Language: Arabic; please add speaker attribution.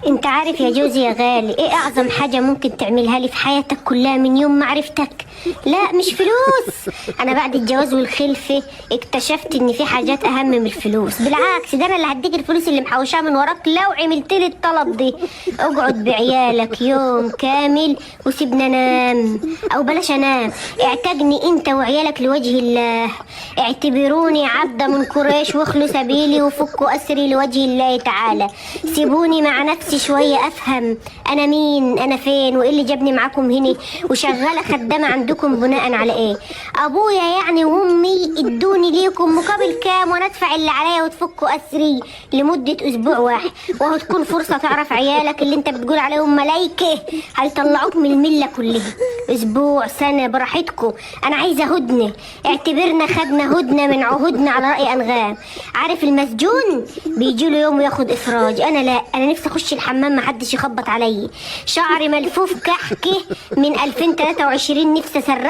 Speaker 1: انت عارف يا جوزي يا غالي ايه اعظم حاجة ممكن تعملها لي في حياتك كلها من يوم ما عرفتك؟ لا مش فلوس. انا بعد الجواز والخلفة اكتشفت ان في حاجات اهم من الفلوس. بالعكس ده انا اللي هديك الفلوس اللي محوشاها من وراك لو عملت لي الطلب دي. اقعد بعيالك يوم كامل وسيبنا انام، او بلاش انام، اعتقني انت وعيالك لوجه الله. اعتبروني عبدة من قريش واخلوا سبيلي وفكوا اسري لوجه الله تعالى. سيبوني مع نفسي شوية افهم انا مين، انا فين، وايه اللي جابني معاكم هنا، وشغالة خدامة عندكم بناء على ايه؟ ابويا يعني وامي ادوني ليكم مقابل كام وانا ادفع اللي عليا وتفكوا اسري لمدة اسبوع واحد، وهو تكون فرصة تعرف عيالك اللي انت بتقول عليهم ملايكة هيطلعوك من الملة كلها. اسبوع سنة براحتكم، انا عايزة هدنة. اعتبرنا خدنا هدنة من عهودنا على رأي انغام. عارف المسجون بيجي له يوم وياخد افراج، انا لا، انا نفسي اخش الحمام محدش يخبط علي. شعري ملفوف كحكه من 2023 نفسي اسرح